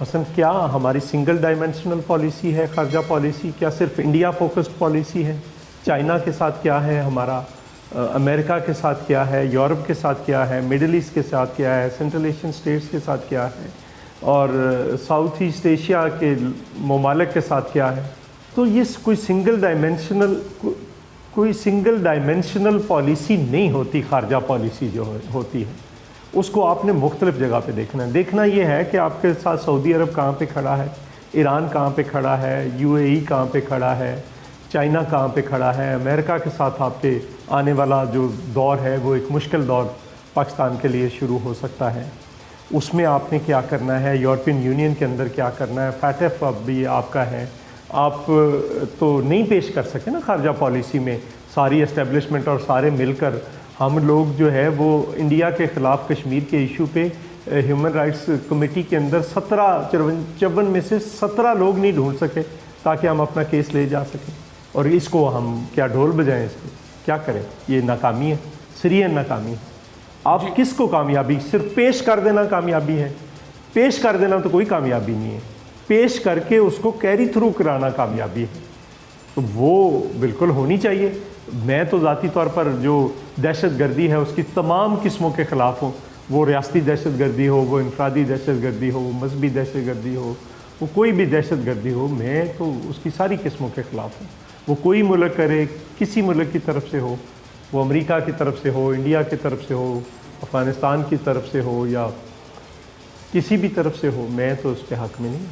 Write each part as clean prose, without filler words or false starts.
हसन, क्या हमारी single dimensional policy है खारजा पॉलिसी? क्या सिर्फ इंडिया फोकस्ड पॉलिसी है? चाइना के साथ क्या है हमारा, अमेरिका के साथ क्या है, यूरोप के साथ क्या है, मिडिल ईस्ट के साथ क्या है, सेंट्रल एशियन स्टेट्स के साथ क्या है, और साउथ ईस्ट एशिया के ममालिक के साथ क्या है? तो ये कोई सिंगल डायमेंशनल पॉलिसी नहीं होती। खारजा पॉलिसी जो होती है उसको आपने मुख्तलिफ जगह पे देखना है। देखना ये है कि आपके साथ सऊदी अरब कहाँ पे खड़ा है, ईरान कहाँ पे खड़ा है, यूएई कहाँ पे खड़ा है, चाइना कहाँ पे खड़ा है। अमेरिका के साथ आपके आने वाला जो दौर है वो एक मुश्किल दौर पाकिस्तान के लिए शुरू हो सकता है। उसमें आपने क्या करना है, यूरोपियन यूनियन के अंदर क्या करना है। फैटफ अब भी आपका है, आप तो नहीं पेश कर सके ना खारजा पॉलिसी में सारी एस्टेब्लिशमेंट और सारे मिलकर। हम लोग जो है वो इंडिया के ख़िलाफ़ कश्मीर के इशू पे ह्यूमन राइट्स कमेटी के अंदर 54 में से 17 लोग नहीं ढूंढ सके ताकि हम अपना केस ले जा सकें। और इसको हम क्या ढोल बजाएं, इसको क्या करें? ये नाकामी है, सीरियस नाकामी है। आप किसको कामयाबी, सिर्फ पेश कर देना कामयाबी है? पेश कर देना तो कोई कामयाबी नहीं है, पेश करके उसको कैरी थ्रू कराना कामयाबी है। तो वो बिल्कुल होनी चाहिए। मैं तो ज़ाती तौर पर जो दहशत गर्दी है उसकी तमाम किस्मों के ख़िलाफ़ हूँ। वो रियासती दहशत गर्दी हो, वो इनफरादी दहशत गर्दी हो, वो मजहबी दहशत गर्दी हो, वो कोई भी दहशत गर्दी हो, मैं तो उसकी सारी किस्मों के ख़िलाफ़ हूँ। वो कोई मुल्क करे, किसी मुल्क की तरफ से हो, वो अमेरिका की तरफ से हो, इंडिया की तरफ से हो, अफ़गानिस्तान की तरफ से हो, या किसी भी तरफ से हो, मैं तो उसके हक़ में नहीं।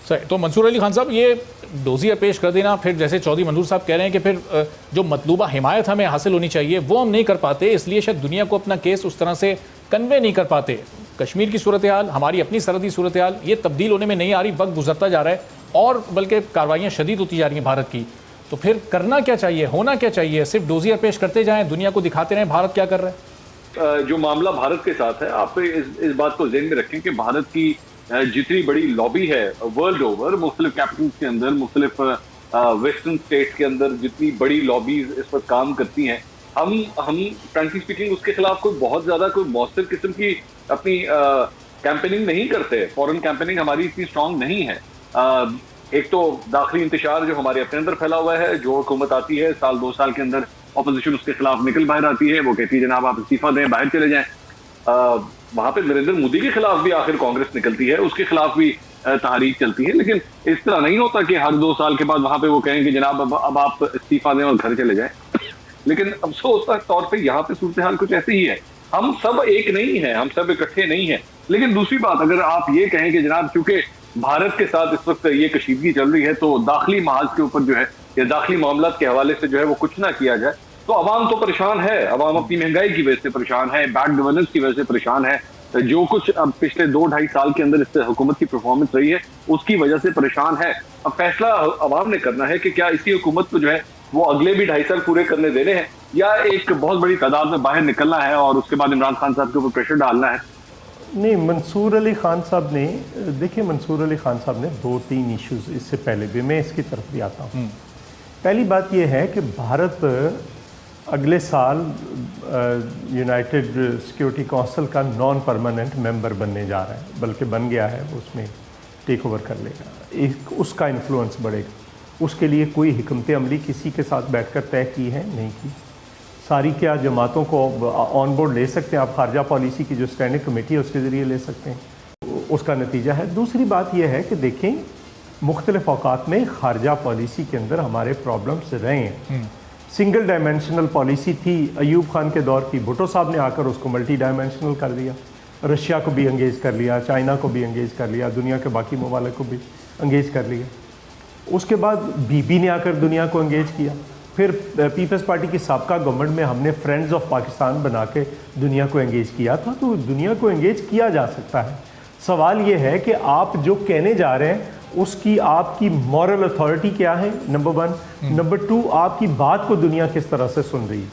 सही। तो मंसूर अली खान साहब, ये डोजियर पेश कर देना, फिर जैसे चौधरी मंजूर साहब कह रहे हैं कि फिर जो मतलूबा हिमायत हमें हासिल होनी चाहिए वो हम नहीं कर पाते, इसलिए शायद दुनिया को अपना केस उस तरह से कन्वे नहीं कर पाते। कश्मीर की सूरत हाल, हमारी अपनी सरहदी सूरत हाल, ये तब्दील होने में नहीं आ रही, वक्त गुजरता जा रहा है और बल्कि कार्रवाइयाँ शदीद होती जा रही हैं भारत की। तो फिर करना क्या चाहिए, होना क्या चाहिए? सिर्फ डोजियर पेश करते जाएँ, दुनिया को दिखाते रहें भारत क्या कर रहा है? जो मामला भारत के साथ है, आप इस बात को ज़हन में रखें कि भारत की जितनी बड़ी लॉबी है वर्ल्ड ओवर, मुख्तलिफ कैपिटल्स के अंदर, मुख्तलिफ वेस्टर्न स्टेट्स के अंदर जितनी बड़ी लॉबीज इस पर काम करती हैं, हम फ्रेंकली स्पीकिंग उसके खिलाफ कोई बहुत ज्यादा कोई मौसर किस्म की अपनी कैंपेनिंग नहीं करते। फॉरेन कैंपेनिंग हमारी इतनी स्ट्रांग नहीं है। एक तो दाखिली इंतशार जो हमारे अपने अंदर फैला हुआ है, जो हुकूमत आती है साल 2 साल के अंदर ऑपोजिशन उसके खिलाफ निकल बाहर आती है, वो कहती है जनाब आप इस्तीफा दें, बाहर चले जाएं। वहां पे नरेंद्र मोदी के खिलाफ भी आखिर कांग्रेस निकलती है, उसके खिलाफ भी तहरीक चलती है। लेकिन इस तरह नहीं होता कि हर 2 साल के बाद वहां पे वो कहेंगे जनाब अब आप इस्तीफा दें और घर चले जाएं। लेकिन अफसोस का तौर पे यहाँ पे सूरत हाल कुछ ऐसी ही है। हम सब एक नहीं है, हम सब इकट्ठे नहीं है। लेकिन दूसरी बात, अगर आप ये कहें कि जनाब चूंकि भारत के साथ इस वक्त ये कशीदगी चल रही है तो दाखिली महाज के ऊपर जो है या दाखिली मामला के हवाले से जो है वो कुछ ना किया जाए, तो अवाम तो परेशान है। अवाम अपनी महंगाई की वजह से परेशान है, बैड गवर्नेंस की वजह से परेशान है, जो कुछ अब पिछले 2-2.5 साल के अंदर इस हुकूमत की परफॉर्मेंस रही है उसकी वजह से परेशान है। अब फैसला अवाम ने करना है कि क्या इसी हुकूमत को जो है वो अगले भी 2.5 साल पूरे करने देने हैं या एक बहुत बड़ी तादाद में बाहर निकलना है और उसके बाद इमरान खान साहब के ऊपर प्रेशर डालना है। नहीं, मंसूर अली खान साहब ने, देखिए मंसूर अली खान साहब ने 2-3 इश्यूज इससे पहले भी, मैं इसकी तरफ भी आता हूँ। पहली बात यह है कि भारत अगले साल यूनाइटेड सिक्योरिटी काउंसिल का नॉन परमानेंट मेंबर बनने जा रहा है, बल्कि बन गया है, उसमें टेक ओवर कर लेगा, उसका इन्फ्लुएंस बढ़ेगा। उसके लिए कोई हिकमत अमली किसी के साथ बैठकर तय की है, नहीं की। सारी क्या जमातों को ऑन बोर्ड ले सकते हैं आप? खारजा पॉलिसी की जो स्टैंडिंग कमेटी है उसके ज़रिए ले सकते हैं, उसका नतीजा है। दूसरी बात यह है कि देखें, मुख्तलिफ औकात में खारजा पॉलिसी के अंदर हमारे प्रॉब्लम्स रहे हैं। सिंगल डायमेंशनल पॉलिसी थी अयूब खान के दौर की, भुट्टो साहब ने आकर उसको मल्टी डायमेंशनल कर दिया, रशिया को भी एंगेज कर लिया, चाइना को भी एंगेज कर लिया, दुनिया के बाकी ममालिक को भी एंगेज कर लिया। उसके बाद बीबी ने आकर दुनिया को एंगेज किया। फिर पीपल्स पार्टी की साबका गवर्नमेंट में हमने फ्रेंड्स ऑफ पाकिस्तान बना के दुनिया को एंगेज किया था। तो दुनिया को एंगेज किया जा सकता है। सवाल ये है कि आप जो कहने जा रहे हैं उसकी आपकी मॉरल अथॉरिटी क्या है, नंबर 1। नंबर 2, आपकी बात को दुनिया किस तरह से सुन रही है।